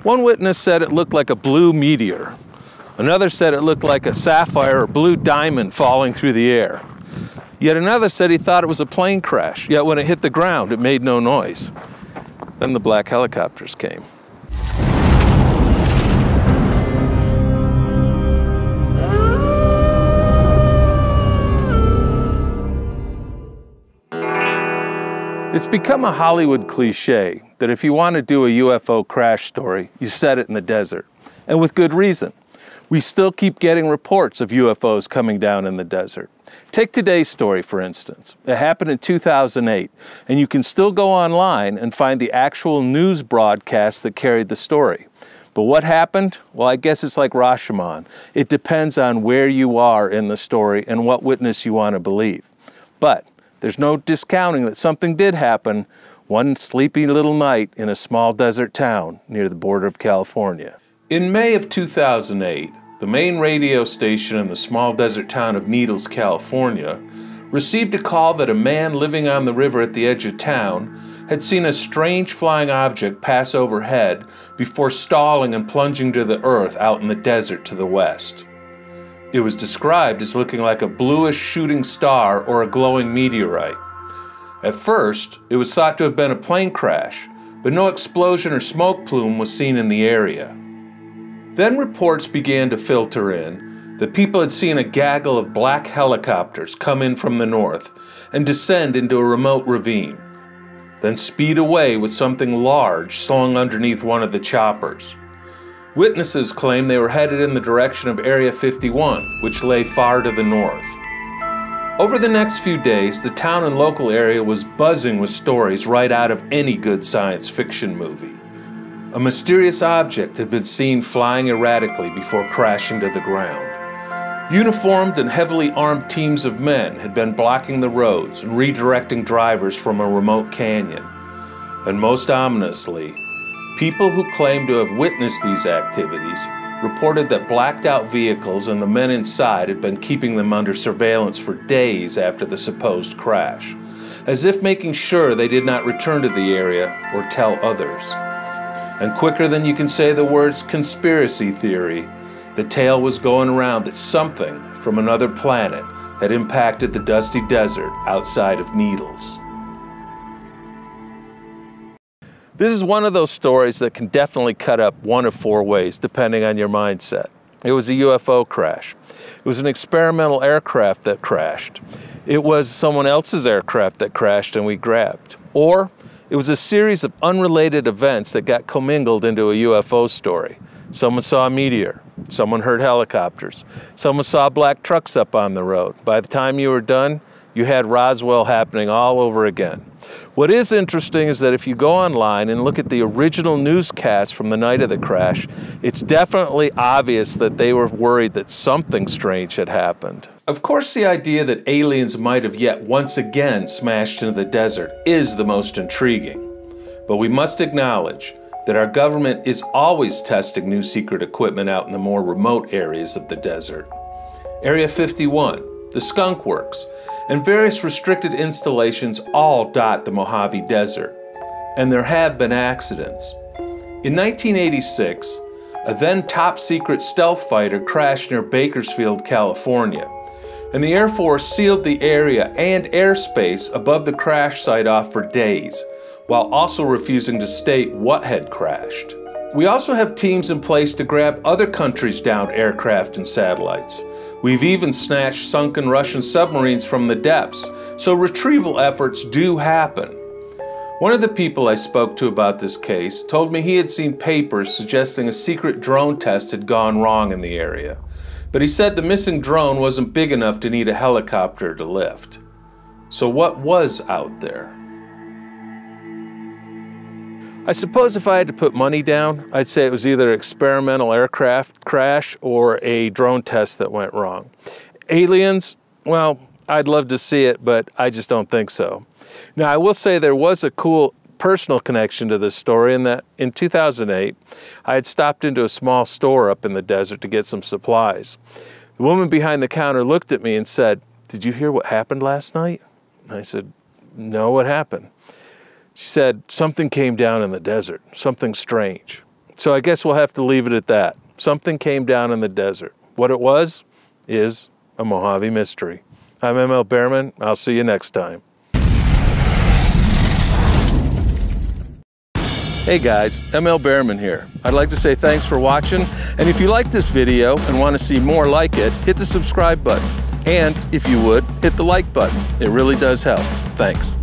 One witness said it looked like a blue meteor. Another said it looked like a sapphire or blue diamond falling through the air. Yet another said he thought it was a plane crash, yet when it hit the ground, it made no noise. Then the black helicopters came. It's become a Hollywood cliche that if you want to do a UFO crash story, you set it in the desert. And with good reason. We still keep getting reports of UFOs coming down in the desert. Take today's story, for instance. It happened in 2008, and you can still go online and find the actual news broadcast that carried the story. But what happened? Well, I guess it's like Rashomon. It depends on where you are in the story and what witness you want to believe. But there's no discounting that something did happen one sleepy little night in a small desert town near the border of California. In May of 2008, the main radio station in the small desert town of Needles, California, received a call that a man living on the river at the edge of town had seen a strange flying object pass overhead before stalling and plunging to the earth out in the desert to the west. It was described as looking like a bluish shooting star or a glowing meteorite. At first, it was thought to have been a plane crash, but no explosion or smoke plume was seen in the area. Then reports began to filter in that people had seen a gaggle of black helicopters come in from the north and descend into a remote ravine, then speed away with something large slung underneath one of the choppers. Witnesses claim they were headed in the direction of Area 51, which lay far to the north. Over the next few days, the town and local area was buzzing with stories right out of any good science fiction movie. A mysterious object had been seen flying erratically before crashing to the ground. Uniformed and heavily armed teams of men had been blocking the roads and redirecting drivers from a remote canyon. And most ominously, people who claimed to have witnessed these activities reported that blacked-out vehicles and the men inside had been keeping them under surveillance for days after the supposed crash, as if making sure they did not return to the area or tell others. And quicker than you can say the words conspiracy theory, the tale was going around that something from another planet had impacted the dusty desert outside of Needles. This is one of those stories that can definitely cut up one of four ways, depending on your mindset. It was a UFO crash. It was an experimental aircraft that crashed. It was someone else's aircraft that crashed and we grabbed. Or it was a series of unrelated events that got commingled into a UFO story. Someone saw a meteor. Someone heard helicopters. Someone saw black trucks up on the road. By the time you were done, you had Roswell happening all over again. What is interesting is that if you go online and look at the original newscast from the night of the crash, it's definitely obvious that they were worried that something strange had happened. Of course, the idea that aliens might have yet once again smashed into the desert is the most intriguing. But we must acknowledge that our government is always testing new secret equipment out in the more remote areas of the desert. Area 51, the Skunk Works, and various restricted installations all dot the Mojave Desert. And there have been accidents. In 1986, a then top-secret stealth fighter crashed near Bakersfield, California, and the Air Force sealed the area and airspace above the crash site off for days, while also refusing to state what had crashed. We also have teams in place to grab other countries' downed aircraft and satellites. We've even snatched sunken Russian submarines from the depths, so retrieval efforts do happen. One of the people I spoke to about this case told me he had seen papers suggesting a secret drone test had gone wrong in the area, but he said the missing drone wasn't big enough to need a helicopter to lift. So what was out there? I suppose if I had to put money down, I'd say it was either an experimental aircraft crash or a drone test that went wrong. Aliens, well, I'd love to see it, but I just don't think so. Now, I will say there was a cool personal connection to this story in that in 2008, I had stopped into a small store up in the desert to get some supplies. The woman behind the counter looked at me and said, "Did you hear what happened last night?" And I said, "No, what happened?" She said, "Something came down in the desert, something strange." So I guess we'll have to leave it at that. Something came down in the desert. What it was is a Mojave Mystery. I'm Behrman. I'll see you next time. Hey guys, Behrman here. I'd like to say thanks for watching, and if you like this video and want to see more like it, hit the subscribe button. And if you would, hit the like button. It really does help. Thanks.